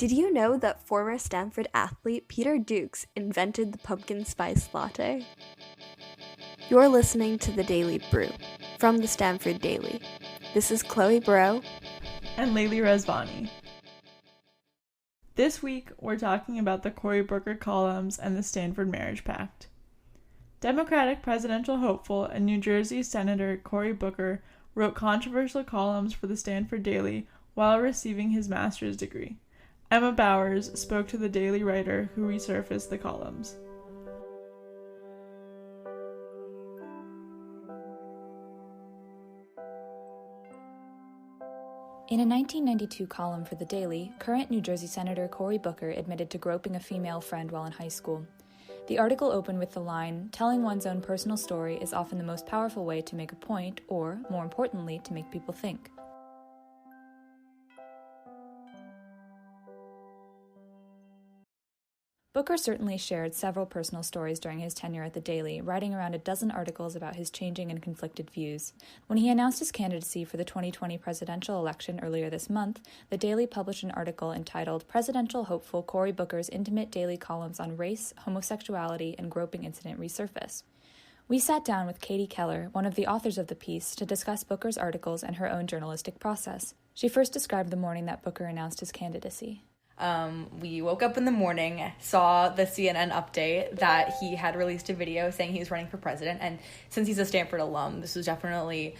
Did you know that former Stanford athlete Peter Dukes invented the pumpkin spice latte? You're listening to The Daily Brew from the Stanford Daily. This is Chloe Barreau and Leily Rezvani. This week, we're talking about the Cory Booker columns and the Stanford marriage pact. Democratic presidential hopeful and New Jersey Senator Cory Booker wrote controversial columns for the Stanford Daily while receiving his master's degree. Emma Bowers spoke to the Daily writer who resurfaced the columns. In a 1992 column for The Daily, current New Jersey Senator Cory Booker admitted to groping a female friend while in high school. The article opened with the line, "Telling one's own personal story is often the most powerful way to make a point, or, more importantly, to make people think." Booker certainly shared several personal stories during his tenure at The Daily, writing around a dozen articles about his changing and conflicted views. When he announced his candidacy for the 2020 presidential election earlier this month, The Daily published an article entitled "Presidential Hopeful Cory Booker's Intimate Daily Columns on Race, Homosexuality, and Groping Incident Resurface." We sat down with Katie Keller, one of the authors of the piece, to discuss Booker's articles and her own journalistic process. She first described the morning that Booker announced his candidacy. We woke up in the morning, saw the CNN update that he had released a video saying he was running for president, and since he's a Stanford alum, this was definitely,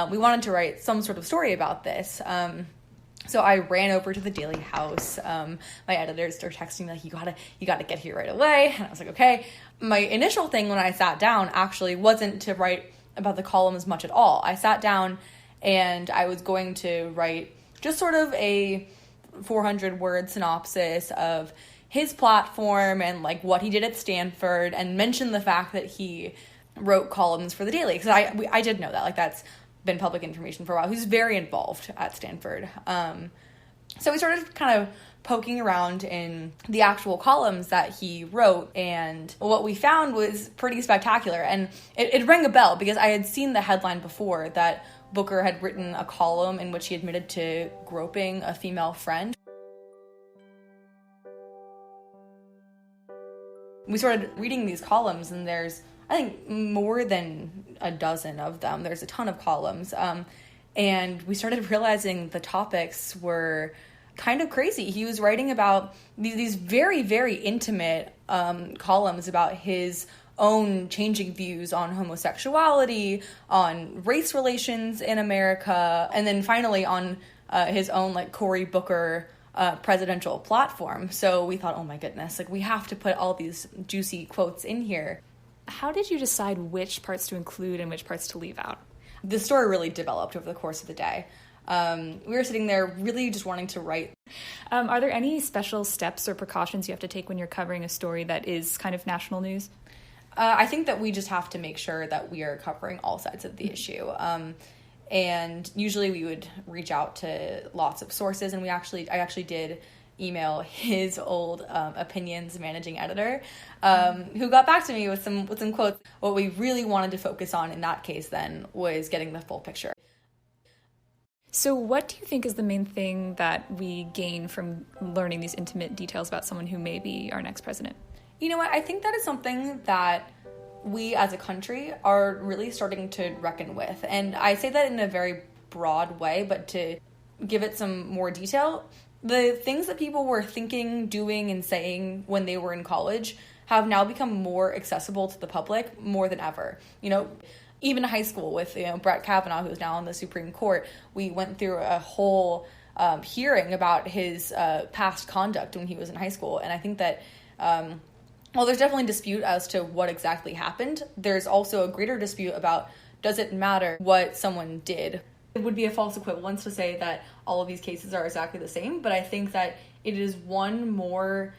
we wanted to write some sort of story about this. So I ran over to the Daily house. My editors started texting me, like, you gotta get here right away. And I was like, okay. My initial thing when I sat down actually wasn't to write about the column as much at all. I sat down and I was going to write just sort of a 400-word synopsis of his platform and like what he did at Stanford, and mention the fact that he wrote columns for the Daily, because I did know that, like, that's been public information for a while. He's very involved at Stanford. So we started kind of poking around in the actual columns that he wrote, and what we found was pretty spectacular, and it rang a bell because I had seen the headline before that Booker had written a column in which he admitted to groping a female friend. We started reading these columns, and there's, I think, more than a dozen of them. There's a ton of columns. And we started realizing the topics were kind of crazy. He was writing about these very, very intimate columns about his own changing views on homosexuality, on race relations in America, and then finally on his own, like, Cory Booker presidential platform. So we thought, oh my goodness, like, we have to put all these juicy quotes in here. How did you decide which parts to include and which parts to leave out? The story really developed over the course of the day. We were sitting there really just wanting to write. Are there any special steps or precautions you have to take when you're covering a story that is kind of national news? I think that we just have to make sure that we are covering all sides of the issue. And usually we would reach out to lots of sources, and I actually did email his old opinions managing editor, who got back to me with some quotes. What we really wanted to focus on in that case then was getting the full picture. So what do you think is the main thing that we gain from learning these intimate details about someone who may be our next president? You know what? I think that is something that we as a country are really starting to reckon with. And I say that in a very broad way, but to give it some more detail, the things that people were thinking, doing, and saying when they were in college have now become more accessible to the public more than ever. You know, even high school with, Brett Kavanaugh, who's now on the Supreme Court, we went through a whole hearing about his past conduct when he was in high school. And I think that while there's definitely dispute as to what exactly happened, there's also a greater dispute about, does it matter what someone did? It would be a false equivalence to say that all of these cases are exactly the same, but I think that it is one more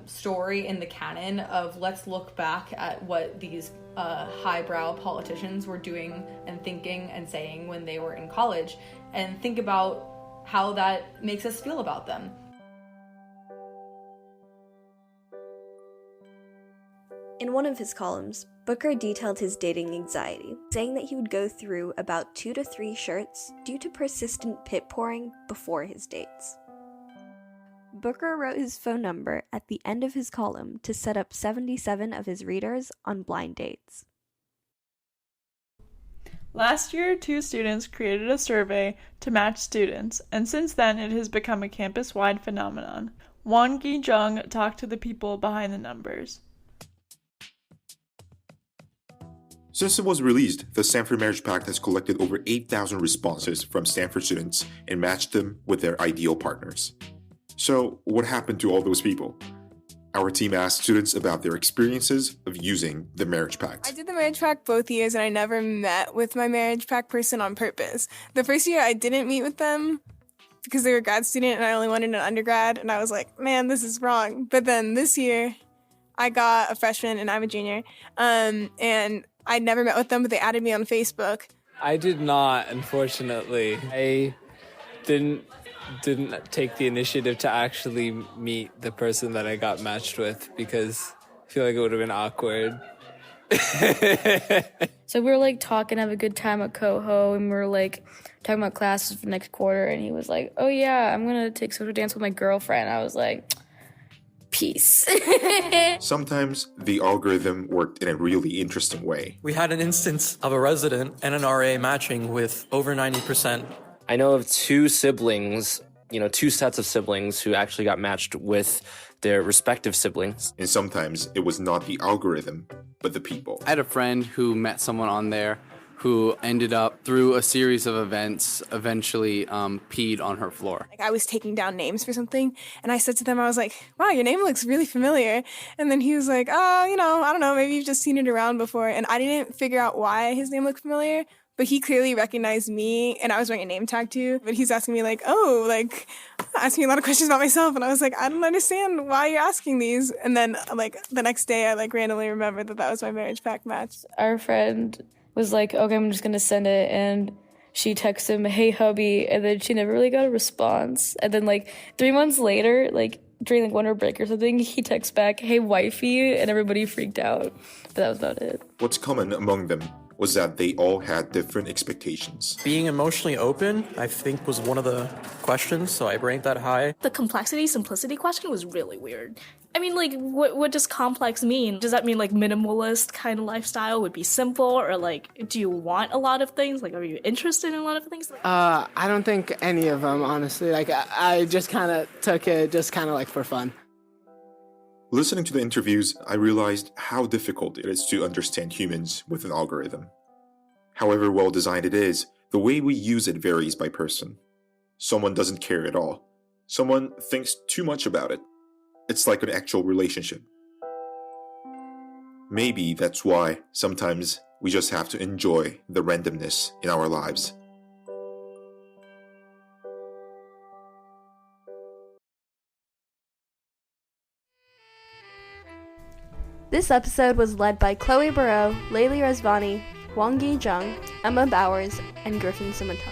story in the canon of, let's look back at what these highbrow politicians were doing and thinking and saying when they were in college, and think about how that makes us feel about them. In one of his columns, Booker detailed his dating anxiety, saying that he would go through about 2 to 3 shirts due to persistent pit pouring before his dates. Booker wrote his phone number at the end of his column to set up 77 of his readers on blind dates. Last year, 2 students created a survey to match students, and since then it has become a campus-wide phenomenon. Jung talked to the people behind the numbers. Since it was released, the Stanford Marriage Pact has collected over 8,000 responses from Stanford students and matched them with their ideal partners. So, what happened to all those people? Our team asked students about their experiences of using the Marriage Pact. I did the Marriage Pact both years, and I never met with my Marriage Pact person on purpose. The first year, I didn't meet with them because they were a grad student, and I only wanted an undergrad, and I was like, man, this is wrong. But then this year, I got a freshman, and I'm a junior, and I never met with them, but they added me on Facebook. I did not, unfortunately. I didn't take the initiative to actually meet the person that I got matched with because I feel like it would have been awkward. So we were like talking, have a good time at Coho, and we were like talking about classes for next quarter, and he was like, oh yeah, I'm gonna take social dance with my girlfriend. I was like, peace. Sometimes the algorithm worked in a really interesting way. We had an instance of a resident and an RA matching with over 90%. I know of 2 siblings, 2 sets of siblings who actually got matched with their respective siblings. And sometimes it was not the algorithm, but the people. I had a friend who met someone on there who ended up, through a series of events, eventually peed on her floor. I was taking down names for something, and I said to them, I was like, wow, your name looks really familiar. And then he was like, I don't know, maybe you've just seen it around before. And I didn't figure out why his name looked familiar, but he clearly recognized me, and I was wearing a name tag too. But he's asking me asking me a lot of questions about myself, and I was like, I don't understand why you're asking these. And then the next day, I randomly remembered that was my Marriage Pact match. Our friend was like, okay, I'm just gonna send it, and she texted him, hey hubby, and then she never really got a response. And then 3 months later, during winter break or something, he texts back, hey wifey, and everybody freaked out. But that was about it. What's common among them was that they all had different expectations. Being emotionally open, I think, was one of the questions, so I ranked that high. The simplicity question was really weird. I mean, what does complex mean? Does that mean, minimalist kind of lifestyle would be simple? Or, do you want a lot of things? Are you interested in a lot of things? I don't think any of them, honestly. I just kind of took it just kind of for fun. Listening to the interviews, I realized how difficult it is to understand humans with an algorithm. However well designed it is, the way we use it varies by person. Someone doesn't care at all. Someone thinks too much about it. It's like an actual relationship. Maybe that's why sometimes we just have to enjoy the randomness in our lives. This episode was led by Chloe Barreau, Leily Rezvani, Jung, Emma Bowers, and Griffin Simonton.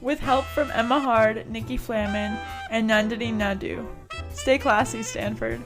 With help from Emma Hard, Nikki Flamin, and Nandini Nadu. Stay classy, Stanford.